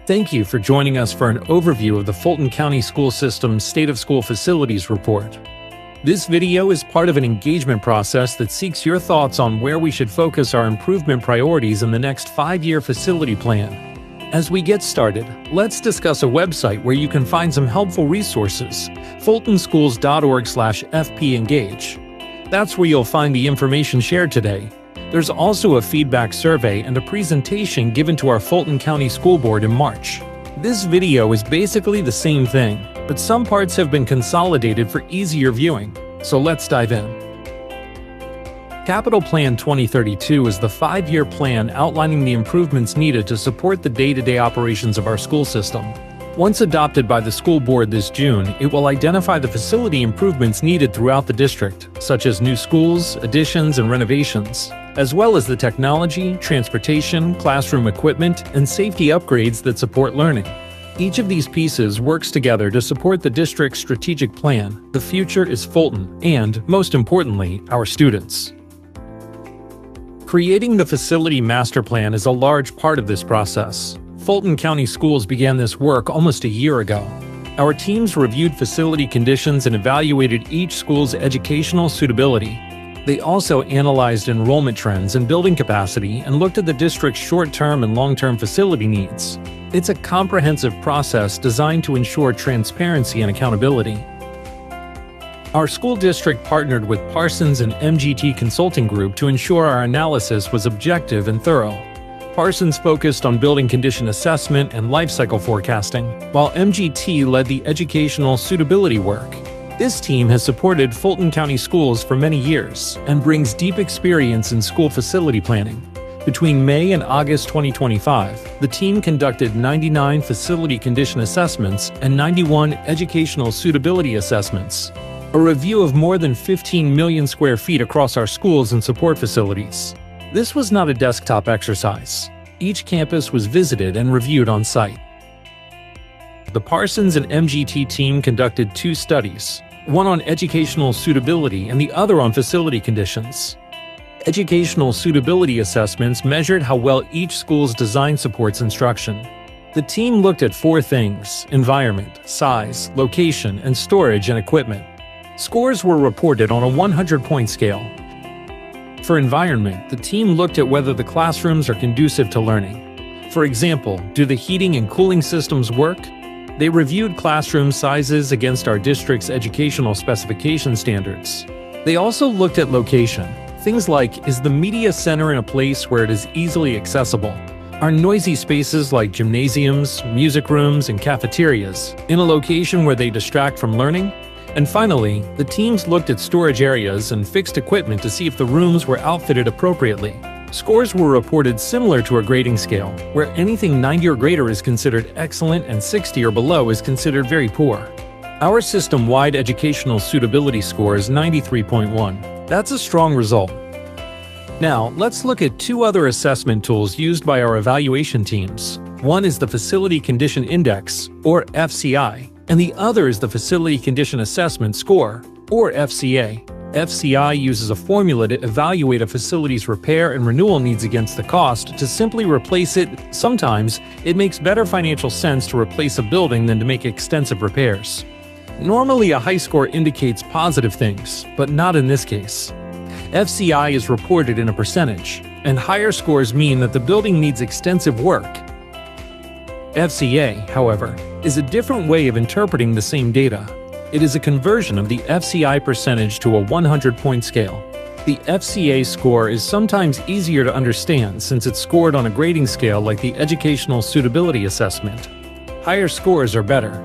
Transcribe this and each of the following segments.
Thank you for joining us for an overview of the Fulton County School System's State of School Facilities Report. This video is part of an engagement process that seeks your thoughts on where we should focus our improvement priorities in the next 5-year facility plan. As we get started, let's discuss a website where you can find some helpful resources, fultonschools.org/fpengage. That's where you'll find the information shared today. There's also a feedback survey and a presentation given to our Fulton County School Board in March. This video is basically the same thing, but some parts have been consolidated for easier viewing, so let's dive in. Capital Plan 2032 is the 5-year plan outlining the improvements needed to support the day-to-day operations of our school system. Once adopted by the school board this June, it will identify the facility improvements needed throughout the district, such as new schools, additions, and renovations, as well as the technology, transportation, classroom equipment, and safety upgrades that support learning. Each of these pieces works together to support the district's strategic plan. The future is Fulton, and, most importantly, our students. Creating the facility master plan is a large part of this process. Fulton County Schools began this work almost a year ago. Our teams reviewed facility conditions and evaluated each school's educational suitability. They also analyzed enrollment trends and building capacity and looked at the district's short-term and long-term facility needs. It's a comprehensive process designed to ensure transparency and accountability. Our school district partnered with Parsons and MGT Consulting Group to ensure our analysis was objective and thorough. Parsons focused on building condition assessment and life cycle forecasting, while MGT led the educational suitability work. This team has supported Fulton County Schools for many years and brings deep experience in school facility planning. Between May and August 2025, the team conducted 99 facility condition assessments and 91 educational suitability assessments, a review of more than 15 million square feet across our schools and support facilities. This was not a desktop exercise. Each campus was visited and reviewed on site. The Parsons and MGT team conducted 2 studies, one on educational suitability and the other on facility conditions. Educational suitability assessments measured how well each school's design supports instruction. The team looked at 4 things: environment, size, location, and storage and equipment. Scores were reported on a 100-point scale. For environment, the team looked at whether the classrooms are conducive to learning. For example, do the heating and cooling systems work? They reviewed classroom sizes against our district's educational specification standards. They also looked at location. Things like, is the media center in a place where it is easily accessible? Are noisy spaces like gymnasiums, music rooms, and cafeterias in a location where they distract from learning? And finally, the teams looked at storage areas and fixed equipment to see if the rooms were outfitted appropriately. Scores were reported similar to a grading scale, where anything 90 or greater is considered excellent and 60 or below is considered very poor. Our system-wide educational suitability score is 93.1. That's a strong result. Now, let's look at 2 other assessment tools used by our evaluation teams. One is the Facility Condition Index, or FCI, and the other is the Facility Condition Assessment Score, or FCA. FCI uses a formula to evaluate a facility's repair and renewal needs against the cost to simply replace it. Sometimes, it makes better financial sense to replace a building than to make extensive repairs. Normally, a high score indicates positive things, but not in this case. FCI is reported in a percentage, and higher scores mean that the building needs extensive work. FCA, however, is a different way of interpreting the same data. It is a conversion of the FCI percentage to a 100-point scale. The FCA score is sometimes easier to understand since it's scored on a grading scale like the Educational Suitability Assessment. Higher scores are better.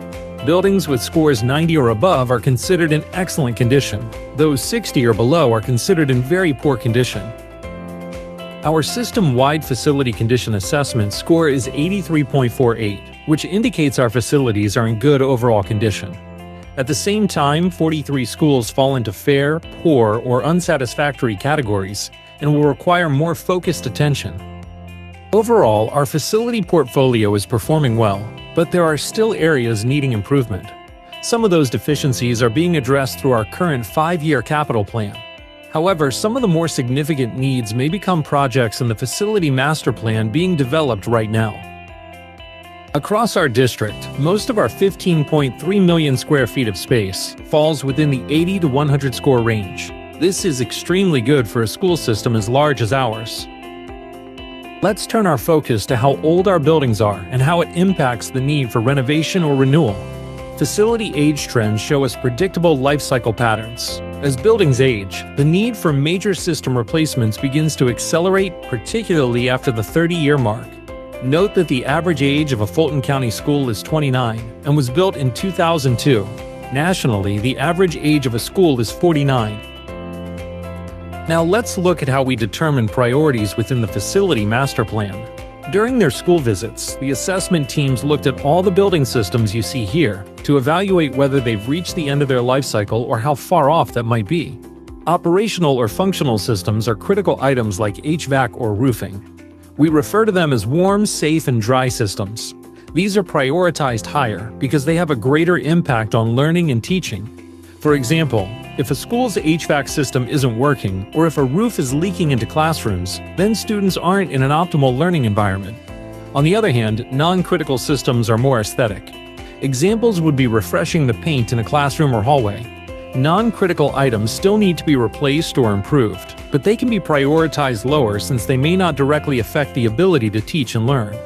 Buildings with scores 90 or above are considered in excellent condition. Those 60 or below are considered in very poor condition. Our system-wide facility condition assessment score is 83.48, which indicates our facilities are in good overall condition. At the same time, 43 schools fall into fair, poor, or unsatisfactory categories and will require more focused attention. Overall, our facility portfolio is performing well, but there are still areas needing improvement. Some of those deficiencies are being addressed through our current 5-year capital plan. However, some of the more significant needs may become projects in the facility master plan being developed right now. Across our district, most of our 15.3 million square feet of space falls within the 80 to 100 score range. This is extremely good for a school system as large as ours. Let's turn our focus to how old our buildings are and how it impacts the need for renovation or renewal. Facility age trends show us predictable life cycle patterns. As buildings age, the need for major system replacements begins to accelerate, particularly after the 30-year mark. Note that the average age of a Fulton County school is 29 and was built in 2002. Nationally, the average age of a school is 49. Now let's look at how we determine priorities within the facility master plan. During their school visits, the assessment teams looked at all the building systems you see here to evaluate whether they've reached the end of their life cycle or how far off that might be. Operational or functional systems are critical items like HVAC or roofing. We refer to them as warm, safe, and dry systems. These are prioritized higher because they have a greater impact on learning and teaching. For example, if a school's HVAC system isn't working, or if a roof is leaking into classrooms, then students aren't in an optimal learning environment. On the other hand, non-critical systems are more aesthetic. Examples would be refreshing the paint in a classroom or hallway. Non-critical items still need to be replaced or improved, but they can be prioritized lower since they may not directly affect the ability to teach and learn.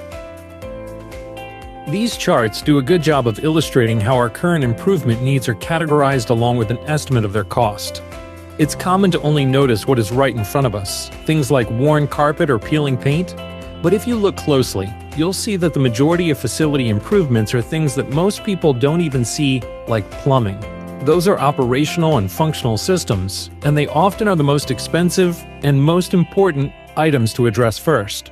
These charts do a good job of illustrating how our current improvement needs are categorized along with an estimate of their cost. It's common to only notice what is right in front of us, things like worn carpet or peeling paint. But if you look closely, you'll see that the majority of facility improvements are things that most people don't even see, like plumbing. Those are operational and functional systems, and they often are the most expensive and most important items to address first.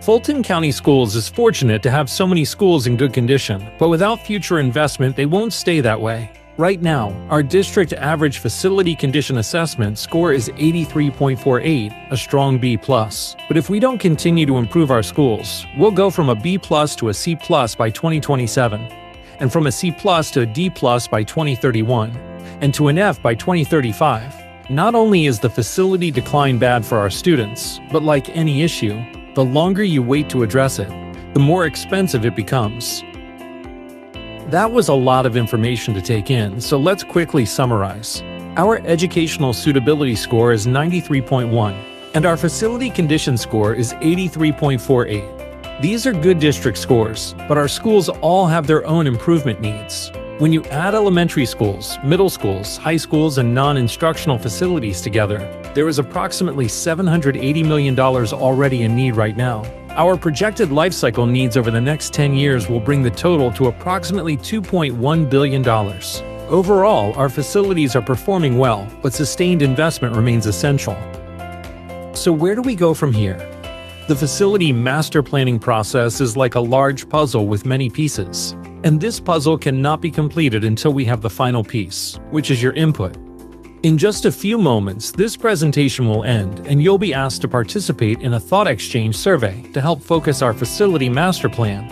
Fulton County Schools is fortunate to have so many schools in good condition, but without future investment, they won't stay that way. Right now, our district average facility condition assessment score is 83.48, a strong B+. But if we don't continue to improve our schools, we'll go from a B+ to a C+ by 2027, and from a C+ to a D+ by 2031, and to an F by 2035. Not only is the facility decline bad for our students, but like any issue, the longer you wait to address it, the more expensive it becomes. That was a lot of information to take in, so let's quickly summarize. Our educational suitability score is 93.1, and our facility condition score is 83.48. These are good district scores, but our schools all have their own improvement needs. When you add elementary schools, middle schools, high schools, and non-instructional facilities together, there is approximately $780 million already in need right now. Our projected life cycle needs over the next 10 years will bring the total to approximately $2.1 billion. Overall, our facilities are performing well, but sustained investment remains essential. So where do we go from here? The facility master planning process is like a large puzzle with many pieces. And this puzzle cannot be completed until we have the final piece, which is your input. In just a few moments, this presentation will end, and you'll be asked to participate in a thought exchange survey to help focus our facility master plan.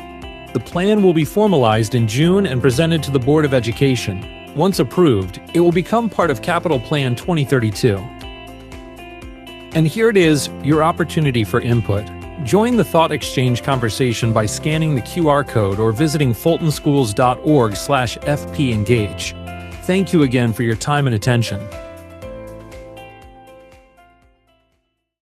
The plan will be formalized in June and presented to the Board of Education. Once approved, it will become part of Capital Plan 2032. And here it is, your opportunity for input. Join the thought exchange conversation by scanning the QR code or visiting fultonschools.org/FPEngage. Thank you again for your time and attention.